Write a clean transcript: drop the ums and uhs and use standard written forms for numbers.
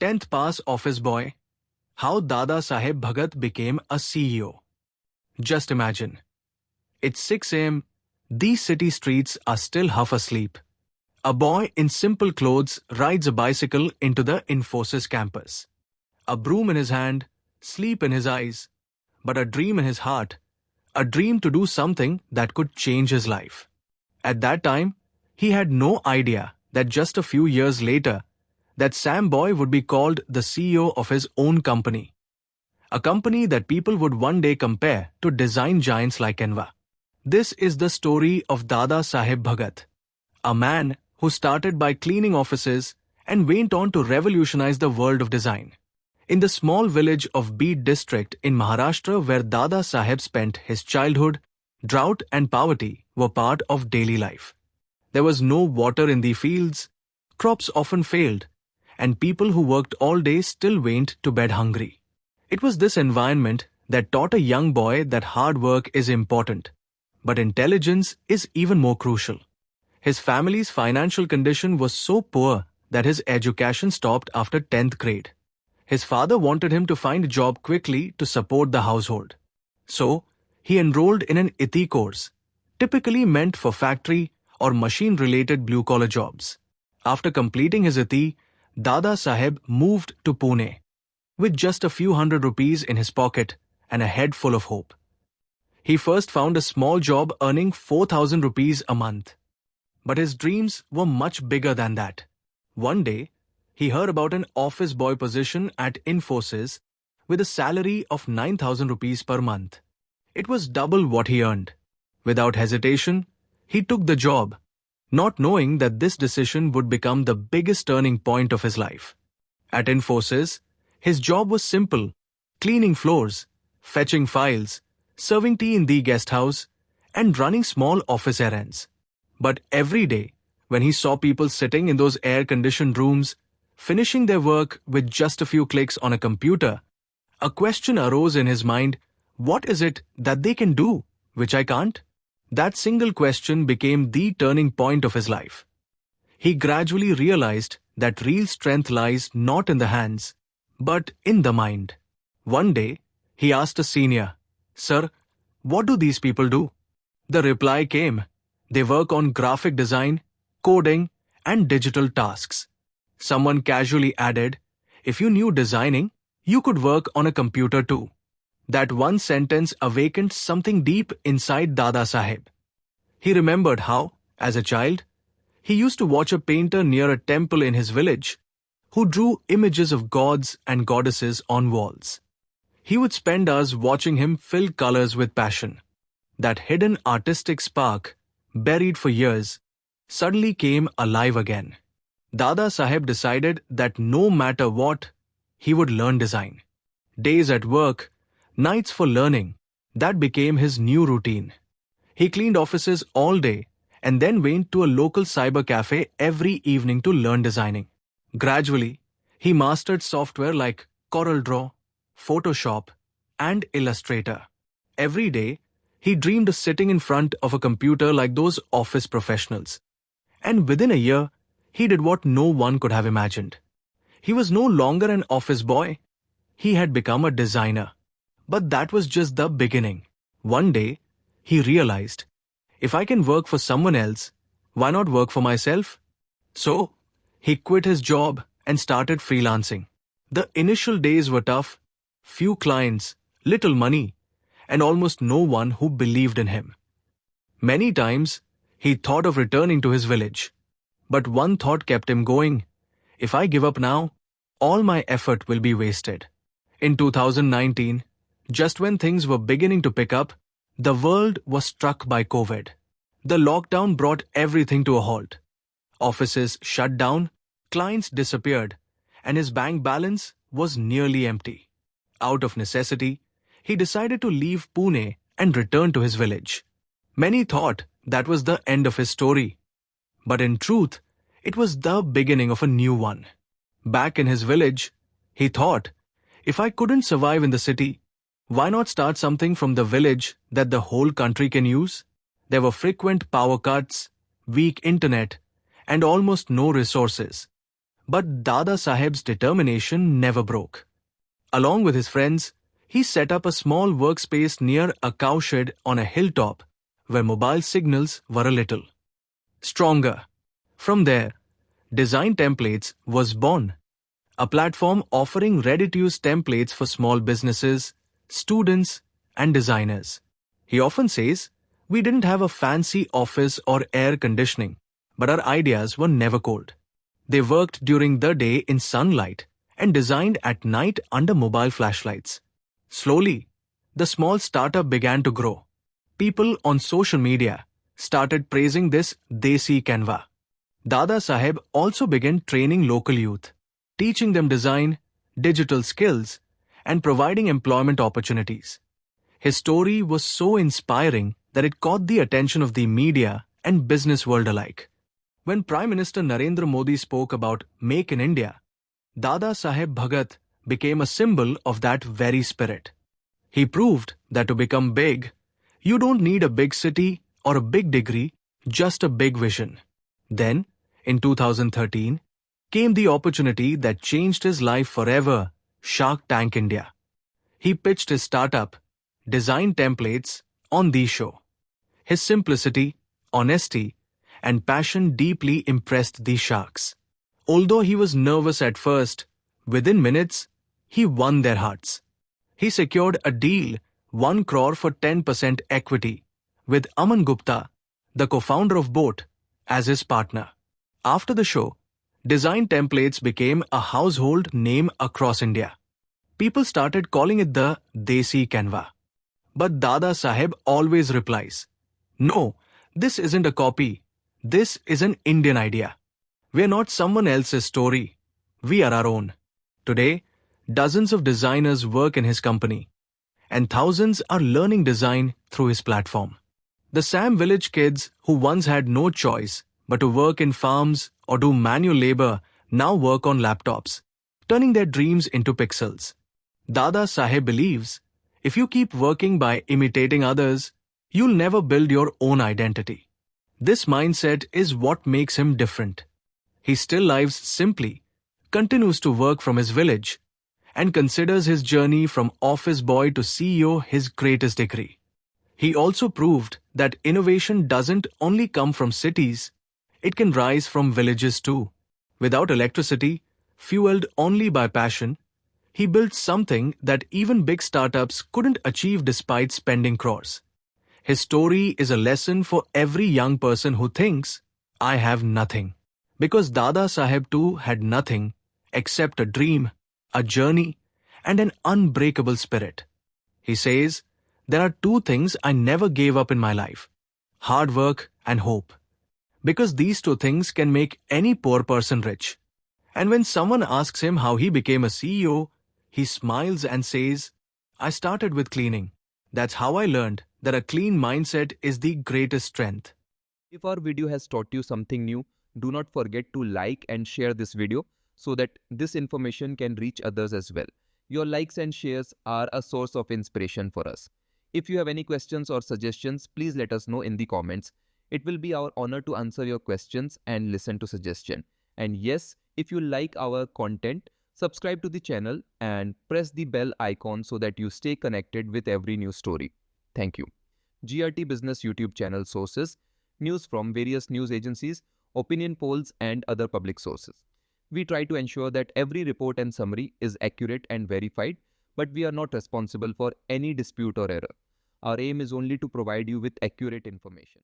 10th pass office boy. How Dadasaheb Bhagat became a CEO. Just imagine. It's 6 a.m. These city streets are still half asleep. A boy in simple clothes rides a bicycle into the Infosys campus. A broom in his hand, sleep in his eyes, but a dream in his heart. A dream to do something that could change his life. At that time, he had no idea that just a few years later, that Sam boy would be called the CEO of his own company. A company that people would one day compare to design giants like Canva. This is the story of Dadasaheb Bhagat, a man who started by cleaning offices and went on to revolutionize the world of design. In the small village of Beed district in Maharashtra where Dadasaheb spent his childhood, drought and poverty were part of daily life. There was no water in the fields, crops often failed, and people who worked all day still went to bed hungry. It was this environment that taught a young boy that hard work is important, but intelligence is even more crucial. His family's financial condition was so poor that his education stopped after 10th grade. His father wanted him to find a job quickly to support the household. So, he enrolled in an 𝐼𝐻 course, typically meant for factory or machine-related blue-collar jobs. After completing his 𝐼𝐻, Dadasaheb moved to Pune, with just a few hundred rupees in his pocket and a head full of hope. He first found a small job earning 4,000 rupees a month. But his dreams were much bigger than that. One day, he heard about an office boy position at Infosys with a salary of 9,000 rupees per month. It was double what he earned. Without hesitation, he took the job, not knowing that this decision would become the biggest turning point of his life. At Infosys, his job was simple: cleaning floors, fetching files, serving tea in the guest house, and running small office errands. But every day, when he saw people sitting in those air-conditioned rooms, finishing their work with just a few clicks on a computer, a question arose in his mind: what is it that they can do, which I can't? That single question became the turning point of his life. He gradually realized that real strength lies not in the hands, but in the mind. One day, he asked a senior, "Sir, what do these people do?" The reply came, "They work on graphic design, coding, and digital tasks." Someone casually added, "If you knew designing, you could work on a computer too." That one sentence awakened something deep inside Dadasaheb. He remembered how, as a child, he used to watch a painter near a temple in his village who drew images of gods and goddesses on walls. He would spend hours watching him fill colors with passion. That hidden artistic spark, buried for years, suddenly came alive again. Dadasaheb decided that no matter what, he would learn design. Days at work, nights for learning, that became his new routine. He cleaned offices all day and then went to a local cyber cafe every evening to learn designing. Gradually, he mastered software like CorelDRAW, Photoshop, and Illustrator. Every day, he dreamed of sitting in front of a computer like those office professionals. And within a year, he did what no one could have imagined. He was no longer an office boy. He had become a designer. But that was just the beginning. One day, he realized, if I can work for someone else, why not work for myself? So, he quit his job and started freelancing. The initial days were tough, few clients, little money, and almost no one who believed in him. Many times, he thought of returning to his village. But one thought kept him going: if I give up now, all my effort will be wasted. In 2019, just when things were beginning to pick up, the world was struck by COVID. The lockdown brought everything to a halt. Offices shut down, clients disappeared, and his bank balance was nearly empty. Out of necessity, he decided to leave Pune and return to his village. Many thought that was the end of his story. But in truth, it was the beginning of a new one. Back in his village, he thought, if I couldn't survive in the city, why not start something from the village that the whole country can use? There were frequent power cuts, weak internet, and almost no resources. But Dadasaheb's determination never broke. Along with his friends, he set up a small workspace near a cowshed on a hilltop where mobile signals were a little stronger. From there, Design Templates was born, a platform offering ready-to-use templates for small businesses, students, and designers. He often says, "We didn't have a fancy office or air conditioning, but our ideas were never cold." They worked during the day in sunlight and designed at night under mobile flashlights. Slowly, the small startup began to grow. People on social media started praising this Desi Canva. Dadasaheb also began training local youth, teaching them design, digital skills, and providing employment opportunities. His story was so inspiring that it caught the attention of the media and business world alike. When Prime Minister Narendra Modi spoke about Make in India, Dadasaheb Bhagat became a symbol of that very spirit. He proved that to become big, you don't need a big city or a big degree, just a big vision. Then, in 2013, came the opportunity that changed his life forever, Shark Tank India. He pitched his startup, Design Templates, on the show. His simplicity, honesty, and passion deeply impressed the sharks. Although he was nervous at first, within minutes, he won their hearts. He secured a deal, 1 crore for 10% equity, with Aman Gupta, the co-founder of Boat, as his partner. After the show, Design Templates became a household name across India. People started calling it the Desi Canva. But Dadasaheb always replies, "No, this isn't a copy. This is an Indian idea. We're not someone else's story. We are our own." Today, dozens of designers work in his company, and thousands are learning design through his platform. The Sam village kids who once had no choice but to work in farms or do manual labor now work on laptops, turning their dreams into pixels. Dadasaheb believes, if you keep working by imitating others, you'll never build your own identity. This mindset is what makes him different. He still lives simply, continues to work from his village, and considers his journey from office boy to CEO his greatest degree. He also proved that innovation doesn't only come from cities, it can rise from villages too. Without electricity, fueled only by passion, he built something that even big startups couldn't achieve despite spending crores. His story is a lesson for every young person who thinks, "I have nothing." Because Dadasaheb too had nothing except a dream, a journey, and an unbreakable spirit. He says, "There are 2 things I never gave up in my life: hard work and hope. Because these 2 things can make any poor person rich." And when someone asks him how he became a CEO, he smiles and says, "I started with cleaning. That's how I learned that a clean mindset is the greatest strength." If our video has taught you something new, do not forget to like and share this video so that this information can reach others as well. Your likes and shares are a source of inspiration for us. If you have any questions or suggestions, please let us know in the comments. It will be our honor to answer your questions and listen to suggestions. And yes, if you like our content, subscribe to the channel and press the bell icon so that you stay connected with every new story. Thank you. GRT Business YouTube channel sources: news from various news agencies, opinion polls, and other public sources. We try to ensure that every report and summary is accurate and verified, but we are not responsible for any dispute or error. Our aim is only to provide you with accurate information.